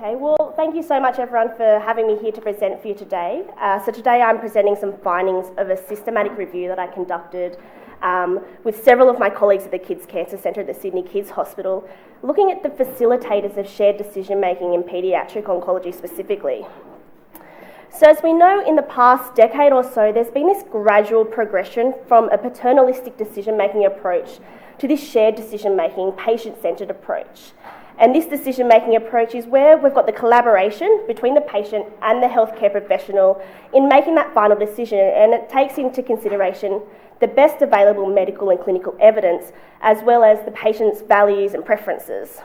Okay, well, thank you so much everyone for having me here to present for you today. So today I'm presenting some findings of a systematic review that I conducted with several of my colleagues at the Kids Cancer Centre at the Sydney Kids Hospital, looking at the facilitators of shared decision making in paediatric oncology specifically. So as we know, in the past decade or so, there's been this gradual progression from a paternalistic decision-making approach to this shared decision-making, patient-centred approach. And this decision-making approach is where we've got the collaboration between the patient and the healthcare professional in making that final decision, and it takes into consideration the best available medical and clinical evidence, as well as the patient's values and preferences.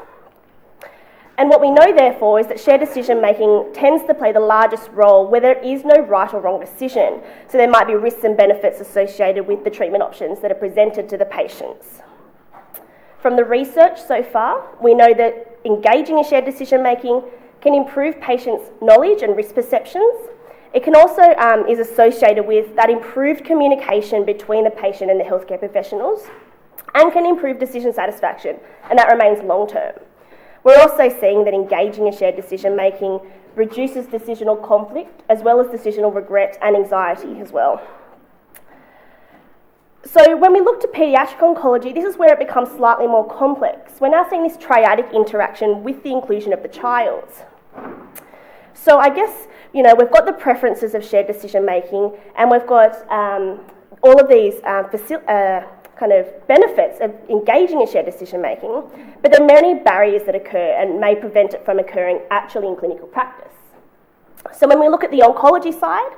And what we know, therefore, is that shared decision-making tends to play the largest role where there is no right or wrong decision. So there might be risks and benefits associated with the treatment options that are presented to the patients. From the research so far, we know that engaging in shared decision-making can improve patients' knowledge and risk perceptions. It can also is associated with that improved communication between the patient and the healthcare professionals, and can improve decision satisfaction, and that remains long-term. We're also seeing that engaging in shared decision-making reduces decisional conflict, as well as decisional regret and anxiety as well. So when we look to paediatric oncology, this is where it becomes slightly more complex. We're now seeing this triadic interaction with the inclusion of the child. So I guess, we've got the preferences of shared decision-making, and we've got all of these kind of benefits of engaging in shared decision-making, but there are many barriers that occur and may prevent it from occurring actually in clinical practice. So when we look at the oncology side,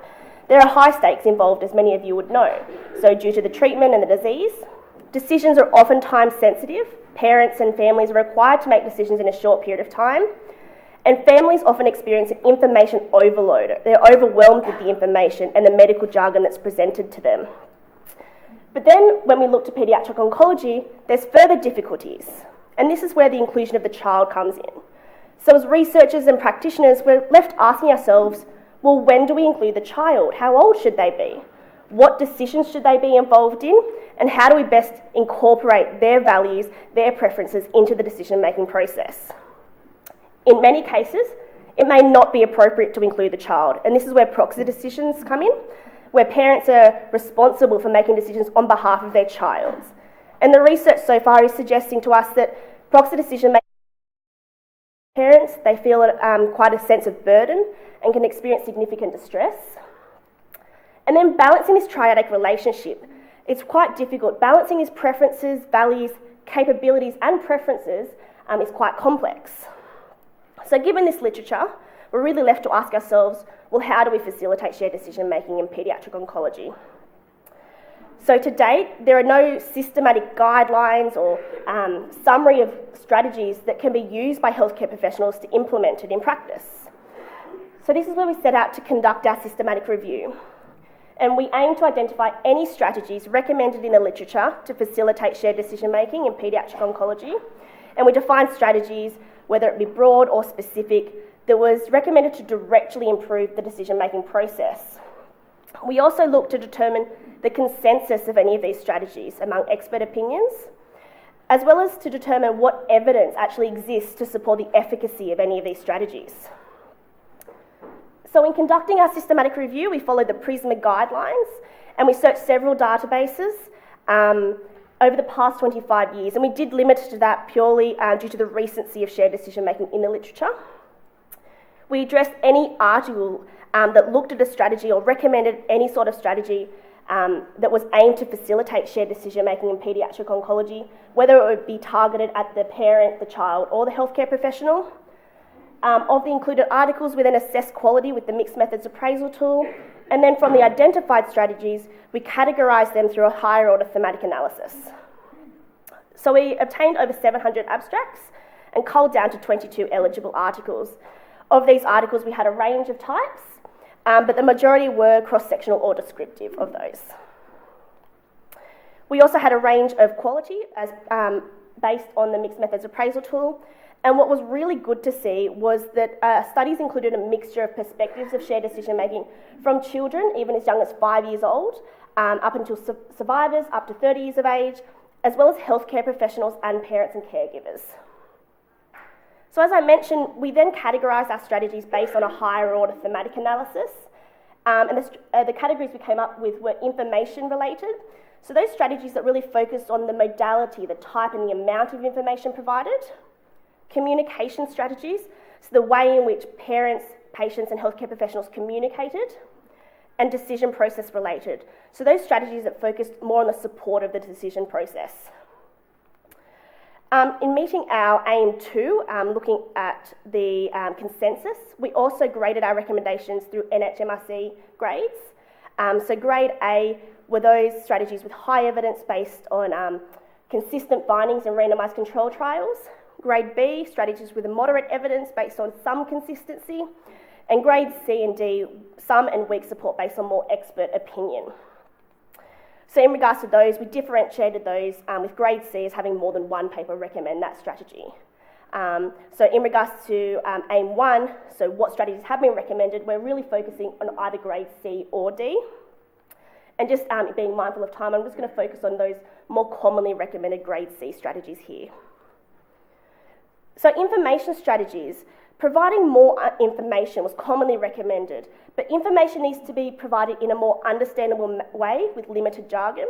there are high stakes involved, as many of you would know. So due to the treatment and the disease, decisions are oftentimes sensitive. Parents and families are required to make decisions in a short period of time, and families often experience an information overload. They're overwhelmed with the information and the medical jargon that's presented to them. But then when we look to paediatric oncology, there's further difficulties, and this is where the inclusion of the child comes in. So as researchers and practitioners, we're left asking ourselves, well, when do we include the child? How old should they be? What decisions should they be involved in? And how do we best incorporate their values, their preferences into the decision-making process? In many cases, it may not be appropriate to include the child, and this is where proxy decisions come in, where parents are responsible for making decisions on behalf of their child. And the research so far is suggesting to us that proxy decision-making parents, they feel quite a sense of burden and can experience significant distress. And then balancing this triadic relationship, it's quite difficult. Balancing his preferences, values, capabilities and preferences is quite complex. So given this literature, we're really left to ask ourselves, well, how do we facilitate shared decision-making in paediatric oncology? So to date, there are no systematic guidelines or summary of strategies that can be used by healthcare professionals to implement it in practice. So this is where we set out to conduct our systematic review. And we aim to identify any strategies recommended in the literature to facilitate shared decision-making in paediatric oncology. And we define strategies, whether it be broad or specific, that was recommended to directly improve the decision-making process. We also looked to determine the consensus of any of these strategies among expert opinions, as well as to determine what evidence actually exists to support the efficacy of any of these strategies. So in conducting our systematic review, we followed the PRISMA guidelines, and we searched several databases over the past 25 years, and we did limit to that purely due to the recency of shared decision-making in the literature. We addressed any article that looked at a strategy or recommended any sort of strategy that was aimed to facilitate shared decision-making in paediatric oncology, whether it would be targeted at the parent, the child, or the healthcare professional. Of the included articles, we then assessed quality with the mixed methods appraisal tool, and then from the identified strategies, we categorised them through a higher order thematic analysis. So we obtained over 700 abstracts and culled down to 22 eligible articles. Of these articles, we had a range of types, but the majority were cross-sectional or descriptive of those. We also had a range of quality as based on the mixed methods appraisal tool, and what was really good to see was that studies included a mixture of perspectives of shared decision-making from children, even as young as 5 years old, up until survivors up to 30 years of age, as well as healthcare professionals and parents and caregivers. So as I mentioned, we then categorised our strategies based on a higher order thematic analysis. And the categories we came up with were information related. So those strategies that really focused on the modality, the type and the amount of information provided. Communication strategies, so the way in which parents, patients and healthcare professionals communicated. And decision process related. So those strategies that focused more on the support of the decision process. In meeting our aim 2, looking at the consensus, we also graded our recommendations through NHMRC grades. So grade A were those strategies with high evidence based on consistent findings in randomised control trials. Grade B, strategies with a moderate evidence based on some consistency. And grades C and D, some and weak support based on more expert opinion. So in regards to those, we differentiated those with grade C as having more than one paper recommend that strategy. So in regards to aim 1, so what strategies have been recommended, we're really focusing on either grade C or D. And just being mindful of time, I'm just going to focus on those more commonly recommended grade C strategies here. So information strategies. Providing more information was commonly recommended, but information needs to be provided in a more understandable way with limited jargon,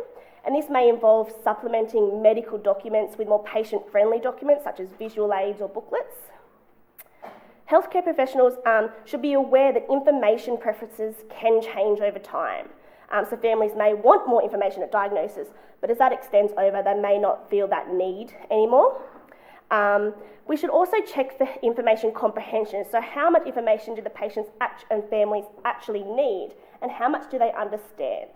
and this may involve supplementing medical documents with more patient-friendly documents such as visual aids or booklets. Healthcare professionals should be aware that information preferences can change over time. So families may want more information at diagnosis, but as that extends over, they may not feel that need anymore. We should also check for information comprehension. So how much information do the patients and families actually need, and how much do they understand?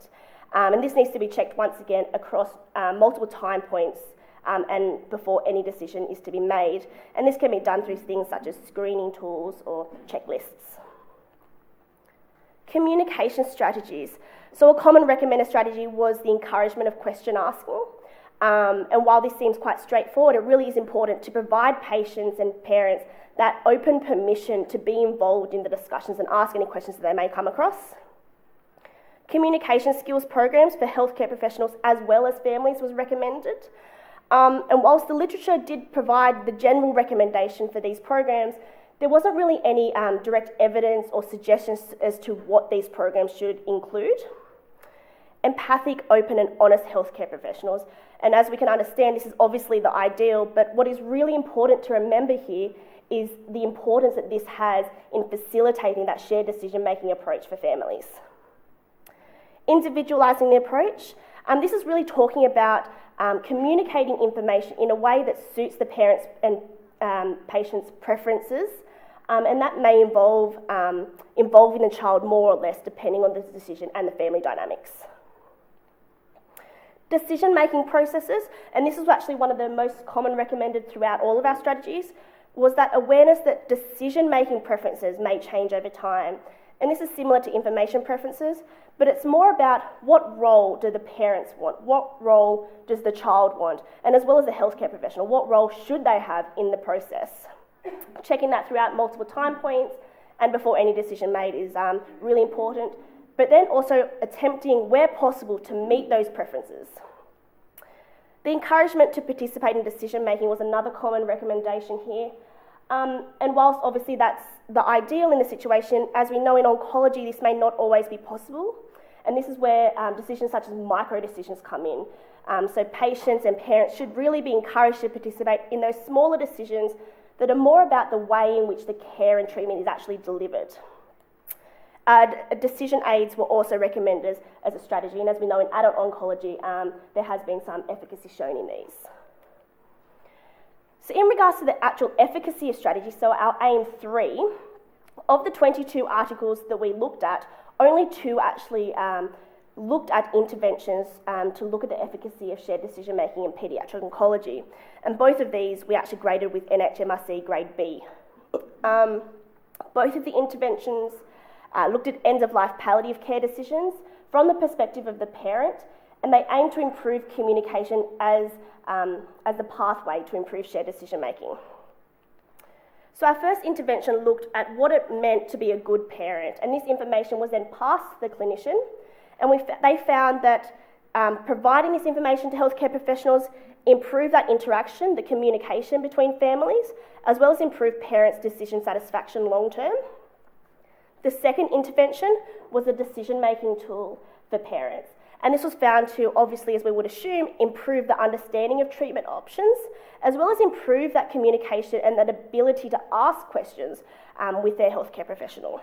And this needs to be checked once again across multiple time points and before any decision is to be made. And this can be done through things such as screening tools or checklists. Communication strategies. So a common recommended strategy was the encouragement of question asking. And while this seems quite straightforward, it really is important to provide patients and parents that open permission to be involved in the discussions and ask any questions that they may come across. Communication skills programs for healthcare professionals as well as families was recommended. And whilst the literature did provide the general recommendation for these programs, there wasn't really any direct evidence or suggestions as to what these programs should include. Empathic, open and honest healthcare professionals. And as we can understand, this is obviously the ideal, but what is really important to remember here is the importance that this has in facilitating that shared decision-making approach for families. Individualising the approach. This is really talking about communicating information in a way that suits the parents' and patients' preferences, and that may involve involving the child more or less depending on the decision and the family dynamics. Decision-making processes, and this is actually one of the most common recommended throughout all of our strategies, was that awareness that decision-making preferences may change over time. And this is similar to information preferences, but it's more about what role do the parents want, what role does the child want, and as well as the healthcare professional, what role should they have in the process. Checking that throughout multiple time points and before any decision made is really important, but then also attempting where possible to meet those preferences. The encouragement to participate in decision making was another common recommendation here. And whilst obviously that's the ideal in the situation, as we know in oncology, this may not always be possible. And this is where decisions such as micro decisions come in. So patients and parents should really be encouraged to participate in those smaller decisions that are more about the way in which the care and treatment is actually delivered. Decision aids were also recommended as a strategy, and as we know in adult oncology, there has been some efficacy shown in these. So in regards to the actual efficacy of strategy, so our aim 3, of the 22 articles that we looked at, only 2 actually looked at interventions to look at the efficacy of shared decision making in paediatric oncology, and both of these we actually graded with NHMRC grade B. Both of the interventions looked at end-of-life palliative care decisions from the perspective of the parent, and they aim to improve communication as the pathway to improve shared decision-making. So our first intervention looked at what it meant to be a good parent, and this information was then passed to the clinician, and they found that providing this information to healthcare professionals improve that interaction, the communication between families, as well as improve parents' decision satisfaction long term. The second intervention was a decision-making tool for parents. And this was found to, obviously, as we would assume, improve the understanding of treatment options, as well as improve that communication and that ability to ask questions with their healthcare professional.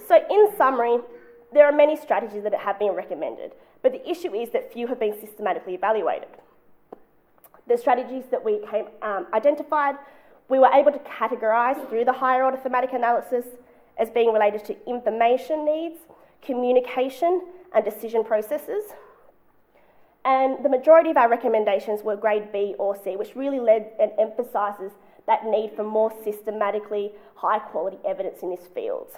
So in summary, there are many strategies that have been recommended, but the issue is that few have been systematically evaluated. The strategies that we identified, we were able to categorise through the higher order thematic analysis as being related to information needs, communication and decision processes. And the majority of our recommendations were grade B or C, which really led and emphasises that need for more systematically high quality evidence in this field.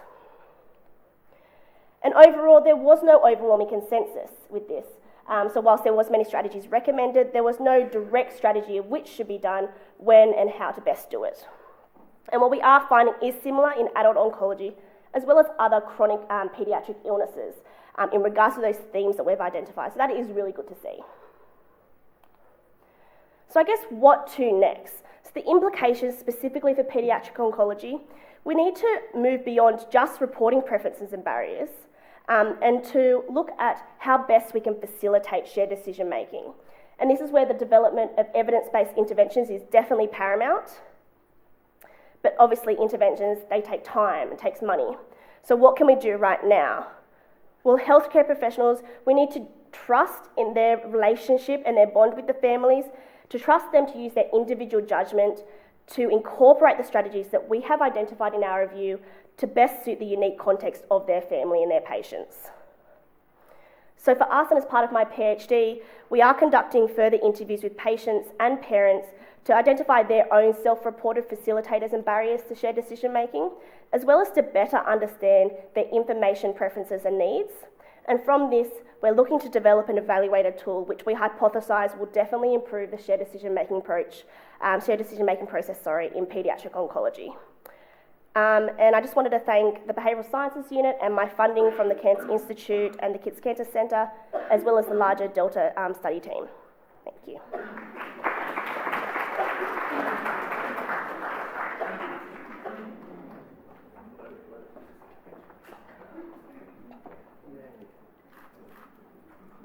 And overall, there was no overwhelming consensus with this. So whilst there was many strategies recommended, there was no direct strategy of which should be done, when and how to best do it. And what we are finding is similar in adult oncology, as well as other chronic paediatric illnesses in regards to those themes that we've identified. So that is really good to see. So I guess what to next? So the implications specifically for paediatric oncology, we need to move beyond just reporting preferences and barriers and to look at how best we can facilitate shared decision making. And this is where the development of evidence-based interventions is definitely paramount. But obviously interventions, they take time, it takes money. So what can we do right now? Well, healthcare professionals, we need to trust in their relationship and their bond with the families, to trust them to use their individual judgment to incorporate the strategies that we have identified in our review to best suit the unique context of their family and their patients. So for us, and as part of my PhD, we are conducting further interviews with patients and parents to identify their own self-reported facilitators and barriers to shared decision-making, as well as to better understand their information preferences and needs. And from this, we're looking to develop an evaluator tool which we hypothesise will definitely improve the shared decision-making process in paediatric oncology. And I just wanted to thank the Behavioural Sciences Unit and my funding from the Cancer Institute and the Kids Cancer Centre, as well as the larger Delta study team. Thank you.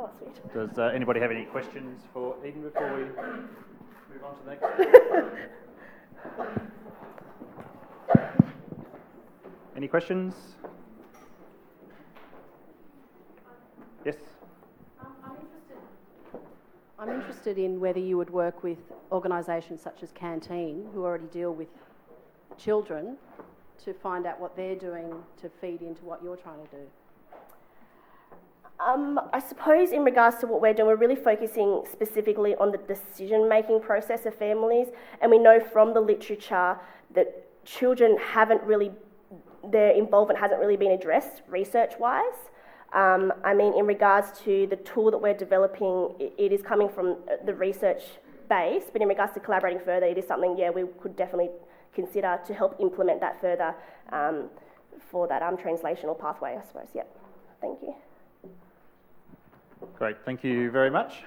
Oh, sweet. Does anybody have any questions for Eden before we move on to the next? Any questions? Yes? I'm interested in whether you would work with organisations such as Canteen, who already deal with children, to find out what they're doing to feed into what you're trying to do. I suppose in regards to what we're doing, we're really focusing specifically on the decision-making process of families, and we know from the literature that children their involvement hasn't really been addressed research-wise. I mean, in regards to the tool that we're developing, it is coming from the research base, but in regards to collaborating further, it is something, we could definitely consider to help implement that further for that translational pathway, I suppose. Yep. Thank you. Great, thank you very much.